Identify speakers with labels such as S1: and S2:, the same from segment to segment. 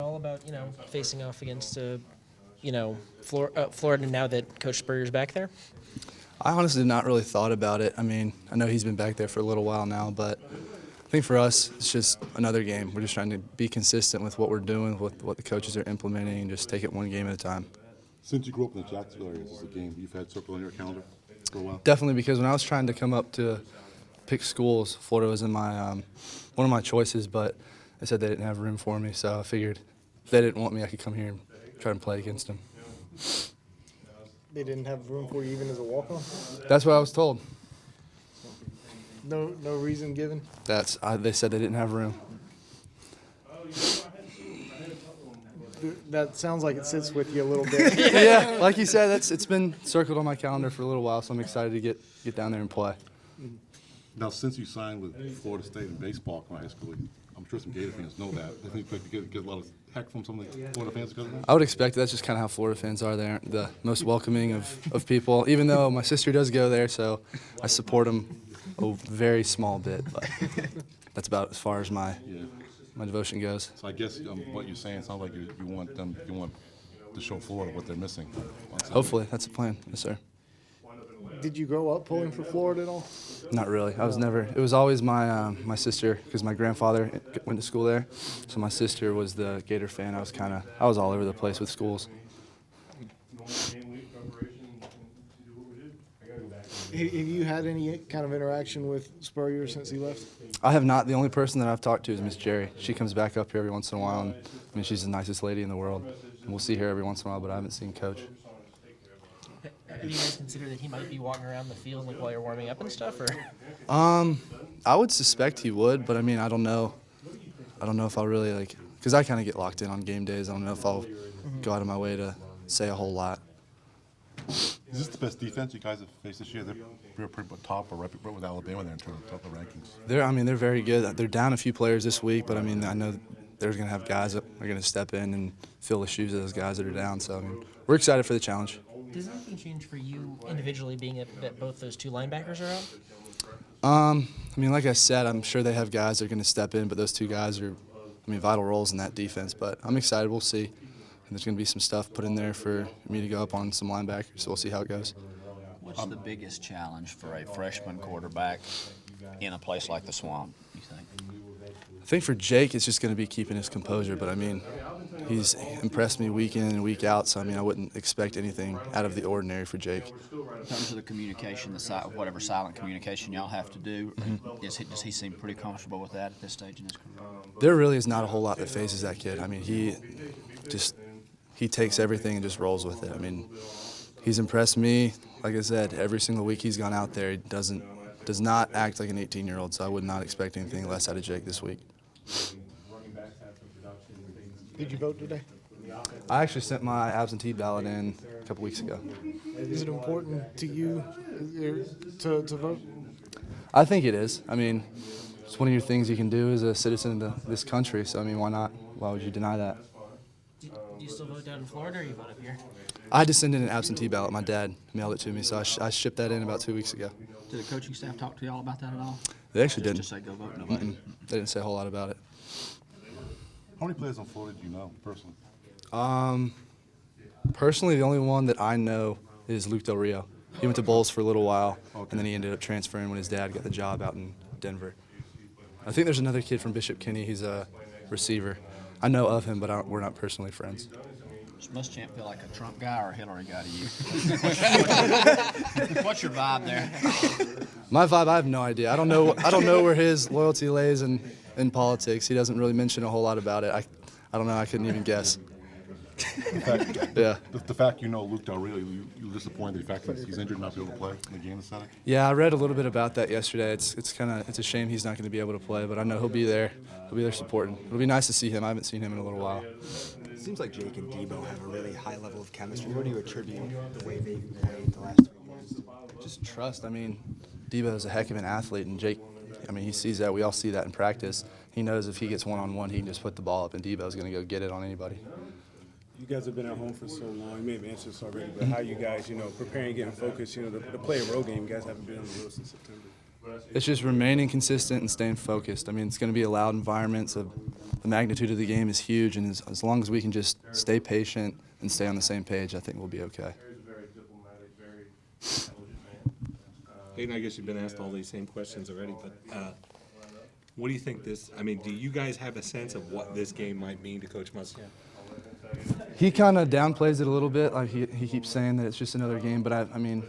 S1: All about, facing off against, Florida now that Coach Spurrier's back there?
S2: I honestly have not really thought about it. I mean, I know he's been back there for a little while now, but I think for us, it's just another game. We're just trying to be consistent with what we're doing, with what the coaches are implementing, and just take it one game at a time.
S3: Since you grew up in the Jacksonville area, this is a game you've had circled on your calendar for a while?
S2: Definitely, because when I was trying to come up to pick schools, Florida was in my one of my choices, but they said they didn't have room for me, so I figured if they didn't want me, I could come here and try and play against them.
S4: They didn't have room for you even as a walk-on?
S2: That's what I was told.
S4: No reason given?
S2: They said they didn't have room.
S4: That sounds like it sits with you a little bit.
S2: Yeah, like you said, it's been circled on my calendar for a little while, so I'm excited to get down there and play.
S3: Now, since you signed with Florida State in baseball in high school, I'm sure some Gator fans know that. They think you get a lot of heck from some of the Florida fans because of that?
S2: I would expect that's just kind of how Florida fans are. They aren't the most welcoming of people, even though my sister does go there, so I support them a very small bit. But that's about as far as my devotion goes.
S3: So I guess what you're saying sounds like you want to show Florida what they're missing.
S2: Hopefully, that's the plan. Yes, sir.
S4: Did you grow up pulling for Florida at all?
S2: Not really. I was never. It was always my sister, because my grandfather went to school there. So my sister was the Gator fan. I was all over the place with schools.
S4: Have you had any kind of interaction with Spurrier since he left?
S2: I have not. The only person that I've talked to is Miss Jerry. She comes back up here every once in a while, and I mean, she's the nicest lady in the world. And we'll see her every once in a while, but I haven't seen Coach.
S1: Have you guys considered that he might be walking around the field while you're warming up and stuff, or?
S2: I would suspect he would, but I mean, I don't know. I don't know if I'll really because I kind of get locked in on game days. I don't know if I'll go out of my way to say a whole lot.
S3: Is this the best defense you guys have faced this year? They're pretty top or right with Alabama there in terms of top of rankings.
S2: They're very good. They're down a few players this week, but I mean, I know they're going to have guys that are going to step in and fill the shoes of those guys that are down. So I mean, we're excited for the challenge.
S1: Does anything change for you individually, being that both those two linebackers are out?
S2: I mean, like I said, I'm sure they have guys that are going to step in, but those two guys are, vital roles in that defense. But I'm excited. We'll see. And there's going to be some stuff put in there for me to go up on some linebackers, so we'll see how it goes.
S5: What's the biggest challenge for a freshman quarterback in a place like the Swamp, you think?
S2: I think for Jake, it's just going to be keeping his composure. But, I mean, he's impressed me week in and week out, so, I wouldn't expect anything out of the ordinary for Jake.
S5: In terms of the communication, whatever silent communication y'all have to do, does he seem pretty comfortable with that at this stage in his career?
S2: There really is not a whole lot that phases that kid. I mean, he takes everything and just rolls with it. I mean, he's impressed me. Like I said, every single week he's gone out there, he does not act like an 18-year-old, so I would not expect anything less out of Jake this week.
S4: Did you vote today?
S2: I actually sent my absentee ballot in a couple weeks ago.
S4: Is it important to you to vote?
S2: I think it is. I mean, it's one of your things you can do as a citizen of this country, so, I mean, why not? Why would you deny that?
S1: Do you still vote down in Florida, or you vote up here?
S2: I had to send in an absentee ballot. My dad mailed it to me, so I shipped that in about 2 weeks ago.
S5: Did the coaching staff talk to y'all about that at all?
S2: They actually
S5: Just
S2: didn't.
S5: to say go vote, nobody?
S2: They didn't say a whole lot about it.
S3: How many players on Florida do you know personally?
S2: Personally, the only one that I know is Luke Del Rio. He went to Bulls for a little while, and then he ended up transferring when his dad got the job out in Denver. I think there's another kid from Bishop Kenny. He's a receiver. I know of him, but we're not personally friends.
S5: Does Muschamp feel like a Trump guy or a Hillary guy to you? What's your vibe there?
S2: My vibe, I have no idea. I don't know where his loyalty lays in politics. He doesn't really mention a whole lot about it. I don't know. I couldn't even guess. Yeah.
S3: The fact you know Luke Del Rio, you're disappointed the fact that he's injured and not be able to play in the game this Saturday?
S2: Yeah, I read a little bit about that yesterday. It's a shame he's not going to be able to play, but I know he'll be there. He'll be there supporting. It'll be nice to see him. I haven't seen him in a little while.
S6: It seems like Jake and Debo have a really high level of chemistry. What do you attribute the way they've played the last 2 years?
S2: Just trust. I mean, Debo's a heck of an athlete, and Jake, he sees that. We all see that in practice. He knows if he gets one-on-one, he can just put the ball up, and Debo's going to go get it on anybody.
S7: You guys have been at home for so long. You may have answered this already, but how you guys, preparing, getting focused, the play a road game, you guys haven't been on the road since September.
S2: It's just remaining consistent and staying focused. It's going to be a loud environment, so the magnitude of the game is huge, and as long as we can just stay patient and stay on the same page, I think we'll be okay.
S8: Hayden, I guess you've been asked all these same questions already, but what do you think this, I mean, do you guys have a sense of what this game might mean to Coach Muschamp?
S2: He kind of downplays it a little bit. Like he keeps saying that it's just another game, but I mean,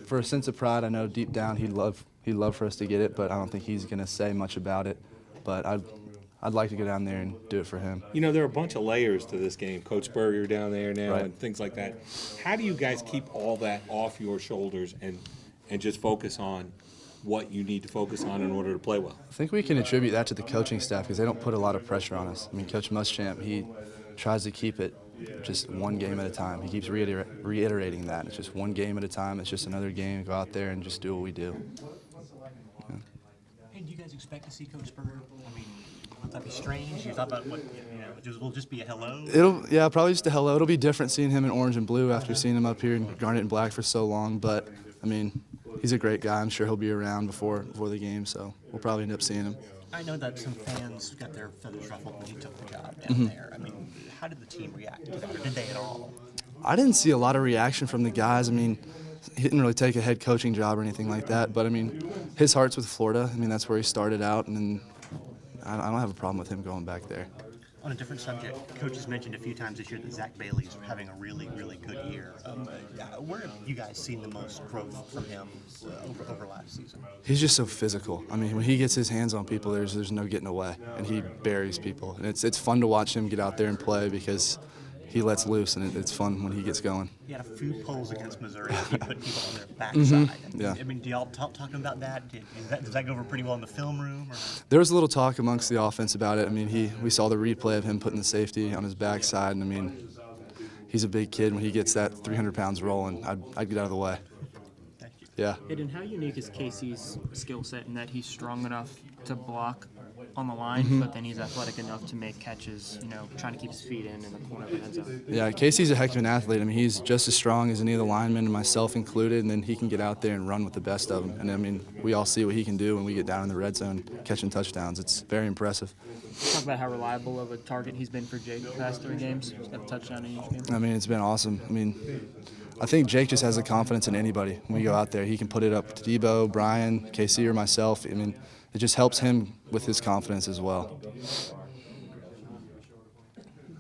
S2: for a sense of pride, I know deep down he'd love for us to get it, but I don't think he's going to say much about it. But I'd like to go down there and do it for him.
S8: You know, there are a bunch of layers to this game. Coach Berger down there now
S2: Right.
S8: and things like that. How do you guys keep all that off your shoulders and just focus on what you need to focus on in order to play well?
S2: I think we can attribute that to the coaching staff because they don't put a lot of pressure on us. I mean, Coach Muschamp, he tries to keep it just one game at a time. He keeps reiterating that. It's just one game at a time. It's just another game. Go out there and just do what we do. Yeah.
S9: Hey, do you guys expect to see Coach Berger? I mean, would that be strange? You thought about what, will just be a hello?
S2: Yeah, probably just a hello. It'll be different seeing him in orange and blue after seeing him up here in garnet and black for so long. But, I mean, he's a great guy. I'm sure he'll be around before the game, so we'll probably end up seeing him.
S9: I know that some fans got their feathers ruffled when he took the job down there. I mean, how did the team react to that, or did they at all?
S2: I didn't see a lot of reaction from the guys. I mean, he didn't really take a head coaching job or anything like that. But, I mean, his heart's with Florida. I mean, that's where he started out, and then I don't have a problem with him going back there.
S9: On a different subject, Coach has mentioned a few times this year that Zach Bailey's having a really, really good year. Where have you guys seen the most growth from him over last season?
S2: He's just so physical. I mean, when he gets his hands on people, there's no getting away, and he buries people. And it's fun to watch him get out there and play because he lets loose, and it's fun when he gets going.
S9: He had a few polls against Missouri. He put people on their backside.
S2: Yeah.
S9: I mean, do y'all talk to him about that? Does that go over pretty well in the film room? Or?
S2: There was a little talk amongst the offense about it. I mean, we saw the replay of him putting the safety on his backside, and I mean, he's a big kid. When he gets that 300 pounds rolling, I'd get out of the way.
S9: Thank you.
S2: Yeah.
S10: Hayden, how unique is Casey's skill set in that he's strong enough to block on the line, but then he's athletic enough to make catches, trying to keep his feet in the corner of the end zone?
S2: Yeah, Casey's a heck of an athlete. I mean, he's just as strong as any of the linemen, and myself included, and then he can get out there and run with the best of them. And, I mean, we all see what he can do when we get down in the red zone catching touchdowns. It's very impressive.
S10: Talk about how reliable of a target he's been for Jake the past 3 games. He's got a touchdown in each game.
S2: I mean, it's been awesome. I mean, I think Jake just has the confidence in anybody. When we go out there, he can put it up to Debo, Brian, KC, or myself. I mean, it just helps him with his confidence as well.